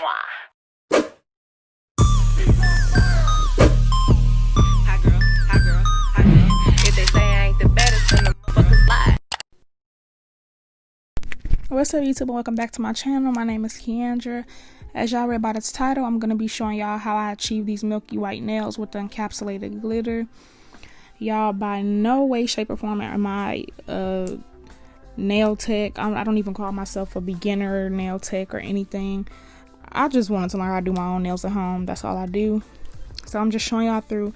Hot girl, hot girl, hot girl. If they say I ain't the baddest, then the motherfuckers lie. What's up, YouTube, and welcome back to my channel. My name is Keandra. As y'all read by its title, I'm going to be showing y'all how I achieve these milky white nails with the encapsulated glitter. Y'all, by no way, shape, or form am I nail tech. I don't even call myself a beginner nail tech or anything. I just wanted to learn how to do my own nails at home. That's all I do. So I'm just showing y'all through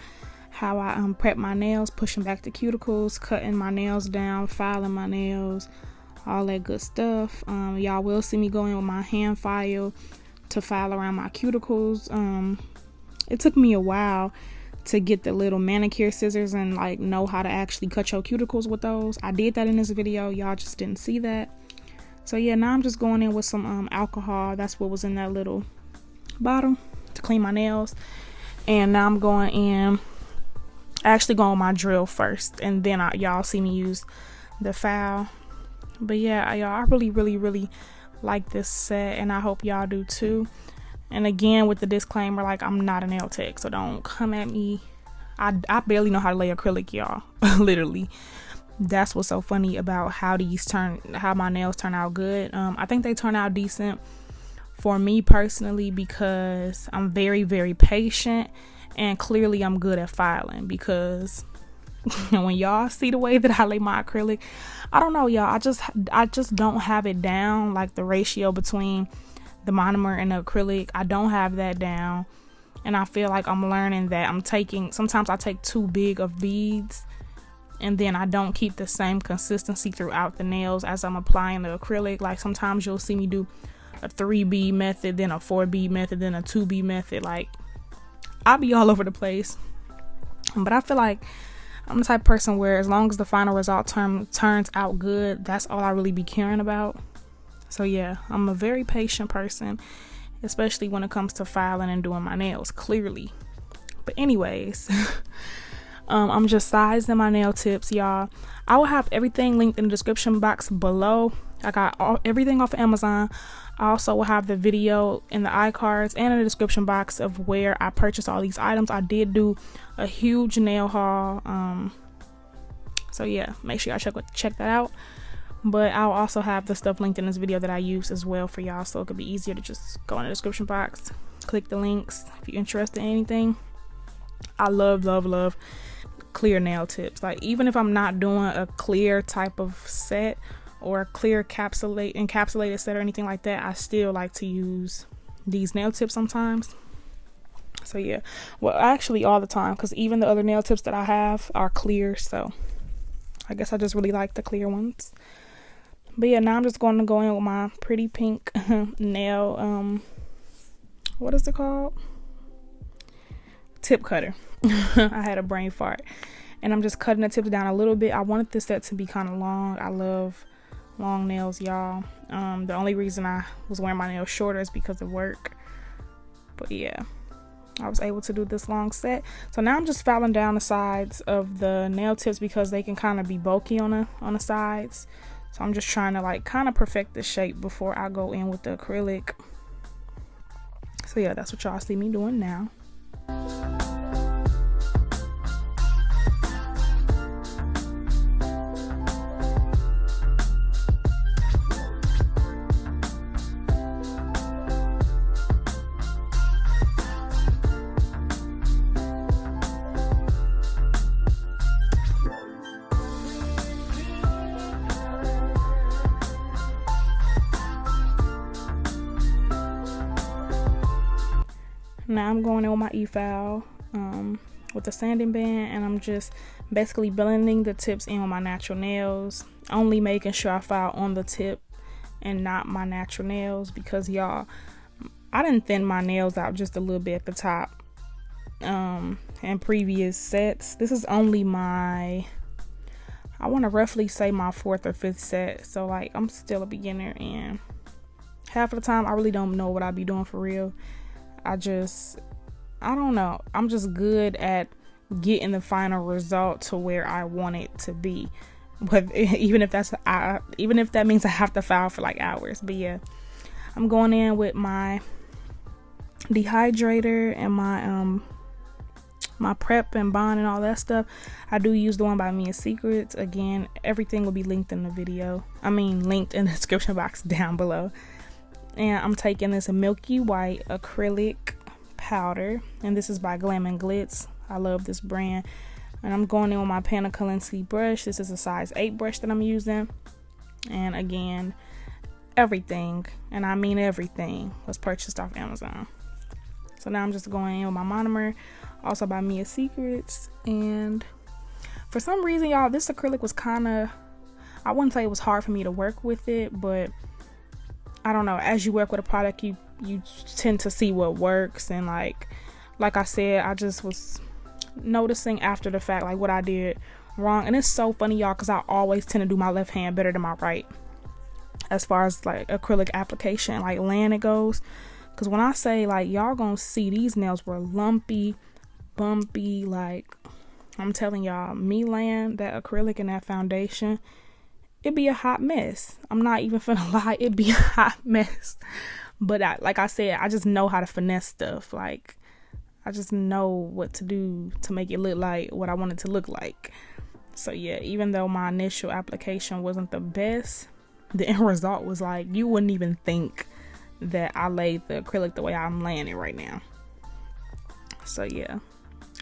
how I prep my nails, pushing back the cuticles, cutting my nails down, filing my nails, all that good stuff. Y'all will see me go in with my hand file to file around my cuticles. It took me a while to get the little manicure scissors and like know how to actually cut your cuticles with those. I did that in this video. Y'all just didn't see that. So yeah, now I'm just going in with some alcohol. That's what was in that little bottle to clean my nails. And now I'm going in, actually going with my drill first, and then y'all see me use the file. But yeah, y'all, I really like this set, and I hope y'all do too. And again, with the disclaimer, like, I'm not a nail tech, so don't come at me. I barely know how to lay acrylic, y'all. Literally. That's what's so funny about how my nails turn out good. I think they turn out decent for me personally because I'm very patient, and clearly I'm good at filing, because when y'all see the way that I lay my acrylic, I don't know, y'all, I just don't have it down, like the ratio between the monomer and the acrylic. I don't have that down, and I feel like I'm learning that. Sometimes I take too big of beads, and then I don't keep the same consistency throughout the nails as I'm applying the acrylic. Like, sometimes you'll see me do a 3 bead method, then a 4 bead method, then a 2 bead method. Like, I'll be all over the place. But I feel like I'm the type of person where as long as the final result turns out good, that's all I really be caring about. So yeah, I'm a very patient person, especially when it comes to filing and doing my nails, clearly. But anyways, I'm just sizing my nail tips, y'all. I will have everything linked in the description box below. I got everything off of Amazon. I also will have the video in the iCards and in the description box of where I purchased all these items. I did do a huge nail haul. So yeah, make sure y'all check that out. But I'll also have the stuff linked in this video that I use as well for y'all, so it could be easier to just go in the description box, click the links if you're interested in anything. I love clear nail tips. Like, even if I'm not doing a clear type of set or a clear encapsulated set or anything like that, I still like to use these nail tips sometimes. So yeah, well, actually all the time, because even the other nail tips that I have are clear, so I guess I just really like the clear ones. But yeah, now I'm just going to go in with my pretty pink nail, what is it called? Tip cutter. I had a brain fart. And I'm just cutting the tips down a little bit. I wanted this set to be kind of long. I love long nails, y'all. The only reason I was wearing my nails shorter is because of work. But yeah, I was able to do this long set. So now I'm just filing down the sides of the nail tips because they can kind of be bulky on the sides. So I'm just trying to like kind of perfect the shape before I go in with the acrylic. So yeah, that's what y'all see me doing now. Now I'm going in with my e-file with the sanding band, and I'm just basically blending the tips in with my natural nails, only making sure I file on the tip and not my natural nails, because y'all, I didn't thin my nails out just a little bit at the top in previous sets. This is only my, I want to roughly say my 4th or 5th set, so like I'm still a beginner, and half of the time I really don't know what I be doing for real. I don't know. I'm just good at getting the final result to where I want it to be. But even if that means I have to file for like hours. But yeah, I'm going in with my dehydrator and my prep and bond and all that stuff, I do use the one by Mia Secrets. Again, everything will be linked in the video. Linked in the description box down below. And I'm taking this Milky White acrylic powder, and this is by Glam and Glitz. I love this brand. And I'm going in with my Panacolensi brush. This is a size 8 brush that I'm using. And again, everything, and I mean everything, was purchased off Amazon. So now I'm just going in with my monomer, also by Mia Secrets. And for some reason, y'all, this acrylic was kind of, I wouldn't say it was hard for me to work with it, but I don't know, as you work with a product, you tend to see what works. And like I said, I just was noticing after the fact like what I did wrong. And it's so funny, y'all, because I always tend to do my left hand better than my right as far as like acrylic application, like laying it goes. Because when I say, like, y'all gonna see these nails were lumpy, bumpy, like, I'm telling y'all, me laying that acrylic and that foundation, it'd be a hot mess. I'm not even finna lie, it'd be a hot mess. But like I said, I just know how to finesse stuff. Like, I just know what to do to make it look like what I want it to look like. So yeah, even though my initial application wasn't the best, the end result was like, you wouldn't even think that I laid the acrylic the way I'm laying it right now. So yeah,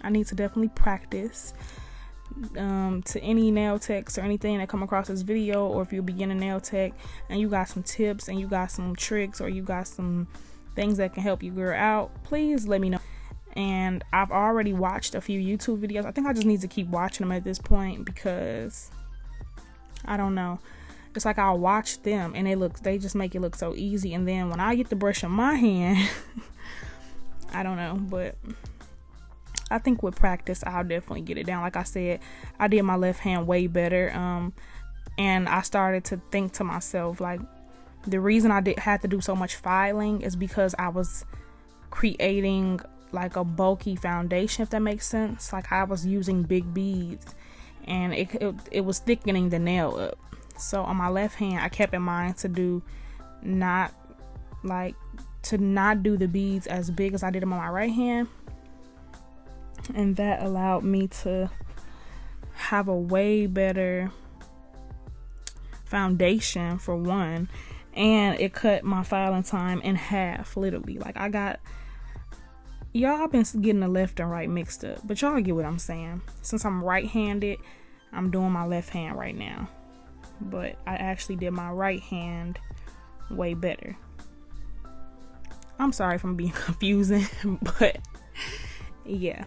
I need to definitely practice. To any nail techs or anything that come across this video, or if you're a beginner nail tech and you got some tips and you got some tricks or you got some things that can help you girl out, please let me know. And I've already watched a few YouTube videos. I think I just need to keep watching them at this point, because I don't know, it's like I'll watch them and they just make it look so easy, and then when I get the brush in my hand I don't know, but I think with practice I'll definitely get it down. Like I said, I did my left hand way better, and I started to think to myself, like, the reason I had to do so much filing is because I was creating like a bulky foundation, if that makes sense. Like, I was using big beads and it was thickening the nail up. So on my left hand, I kept in mind to not do the beads as big as I did them on my right hand. And that allowed me to have a way better foundation, for one. And it cut my filing time in half, literally. Like, y'all been getting the left and right mixed up, but y'all get what I'm saying. Since I'm right-handed, I'm doing my left hand right now. But I actually did my right hand way better. I'm sorry if I'm being confusing, but yeah.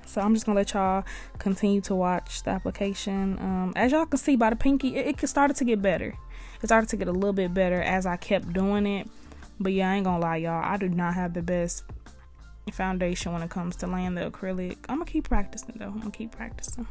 So I'm just gonna let y'all continue to watch the application. As y'all can see by the pinky, it started to get better. It started to get a little bit better as I kept doing it. But yeah, I ain't gonna lie, y'all, I do not have the best foundation when it comes to laying the acrylic. I'm gonna keep practicing though. I'm gonna keep practicing.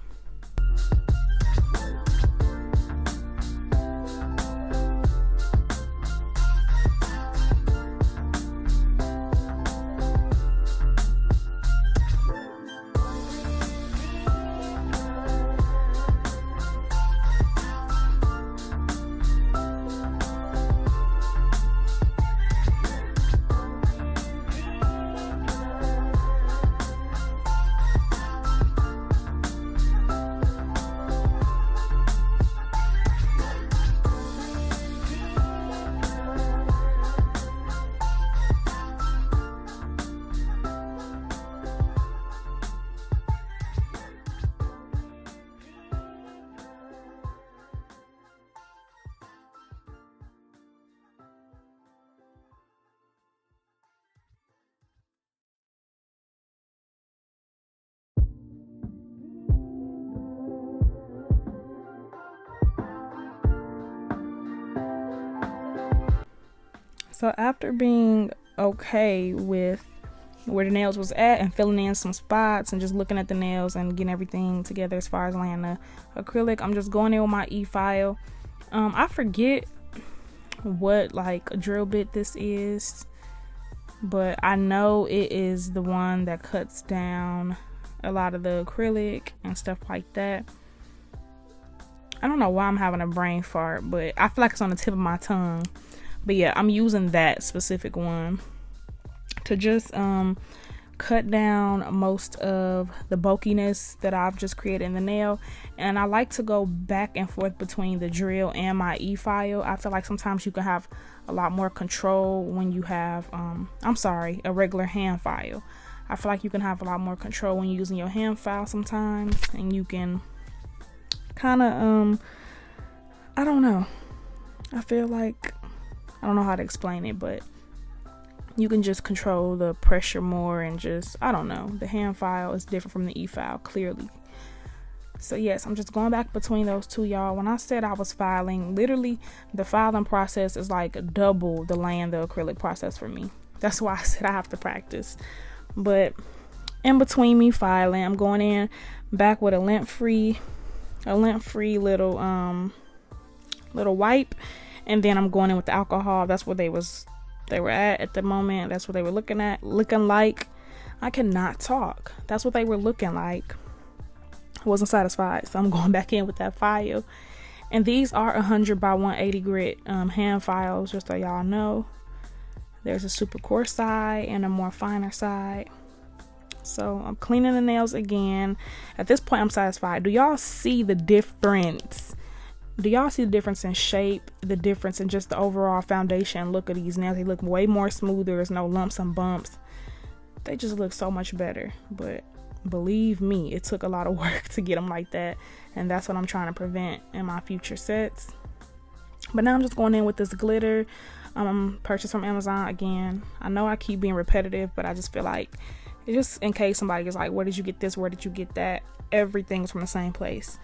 So after being okay with where the nails was at and filling in some spots and just looking at the nails and getting everything together as far as laying the acrylic, I'm just going in with my e-file. I forget what like a drill bit this is, but I know it is the one that cuts down a lot of the acrylic and stuff like that. I don't know why I'm having a brain fart, but I feel like it's on the tip of my tongue. But yeah, I'm using that specific one to just cut down most of the bulkiness that I've just created in the nail. And I like to go back and forth between the drill and my e-file. I feel like sometimes you can have a lot more control when you have a regular hand file. I feel like you can have a lot more control when you're using your hand file sometimes, and you can kind of I don't know, I feel like, I don't know how to explain it, but you can just control the pressure more, and just, I don't know, the hand file is different from the e-file, clearly. So yes, I'm just going back between those two, y'all. When I said I was filing, literally the filing process is like double the laying the acrylic process for me. That's why I said I have to practice. But in between me filing, I'm going in back with a lint-free little wipe, and then I'm going in with the alcohol. That's what they were at the moment. That's what they were looking like. I cannot talk. That's what they were looking like. I wasn't satisfied, so I'm going back in with that file. And these are 100 by 180 grit hand files, just so y'all know. There's a super coarse side and a more finer side. So I'm cleaning the nails again. At this point, I'm satisfied. Do y'all see the difference? Do y'all see the difference in shape, the difference in just the overall foundation look of these nails? They look way more smoother. There's no lumps and bumps. They just look so much better. But believe me, it took a lot of work to get them like that, and that's what I'm trying to prevent in my future sets. But now I'm just going in with this glitter purchased from Amazon again. I know I keep being repetitive, but I just feel like, just in case somebody is like, where did you get this, where did you get that, everything's from the same place.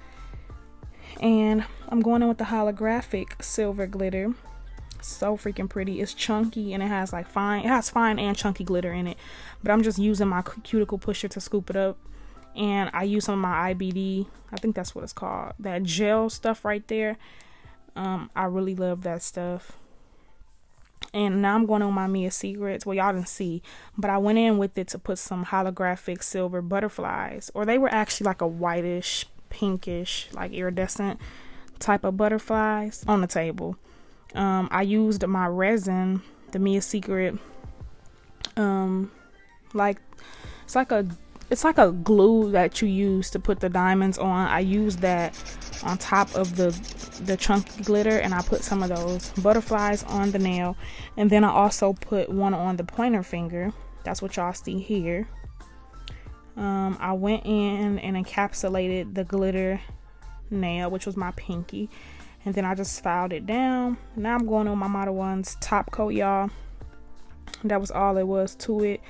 And I'm going in with the holographic silver glitter. So freaking pretty. It's chunky, and it has fine and chunky glitter in it, but I'm just using my cuticle pusher to scoop it up. And I use some of my IBD, I think that's what it's called, that gel stuff right there. I really love that stuff. And now I'm going on my Mia Secrets. Well, y'all didn't see, but I went in with it to put some holographic silver butterflies, or they were actually like a whitish, pinkish, like iridescent type of butterflies on the table. I used my resin, the Mia Secret, it's like a glue that you use to put the diamonds on. I used that on top of the chunky glitter, and I put some of those butterflies on the nail, and then I also put one on the pointer finger. That's what y'all see here. I went in and encapsulated the glitter nail, which was my pinky, and then I just filed it down. Now I'm going on my Model 1's top coat, y'all. That was all it was to it.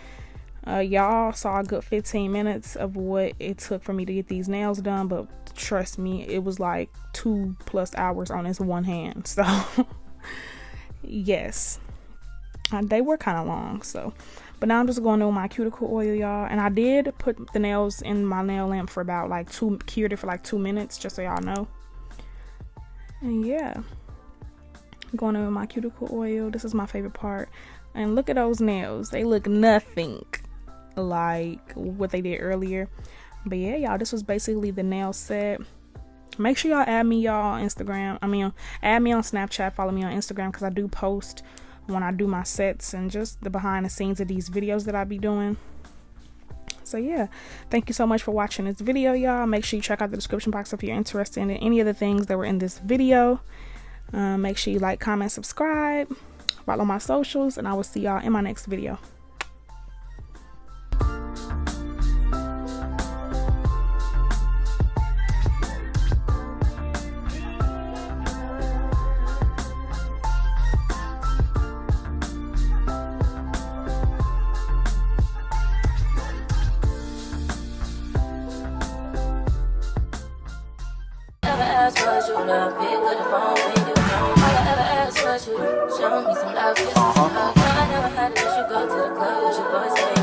Y'all saw a good 15 minutes of what it took for me to get these nails done, but trust me, it was like 2+ hours on this one hand. So yes, they were kind of long. So, but now I'm just going on my cuticle oil, y'all, and I did put the nails in my nail lamp for about like cured it for like 2 minutes, just so y'all know. And yeah, going over my cuticle oil. This is my favorite part. And look at those nails. They look nothing like what they did earlier. But yeah, y'all, this was basically the nail set. Make sure y'all add me, y'all, on Instagram. Add me on Snapchat. Follow me on Instagram, because I do post when I do my sets and just the behind the scenes of these videos that I be doing. So yeah, thank you so much for watching this video, y'all. Make sure you check out the description box if you're interested in any of the things that were in this video. Make sure you like, comment, subscribe, follow my socials, and I will see y'all in my next video. Was you love pick up the phone when you home? All I ever asked was you show me some love, kiss me some hug. No, I never had to let you go to the club with your boys.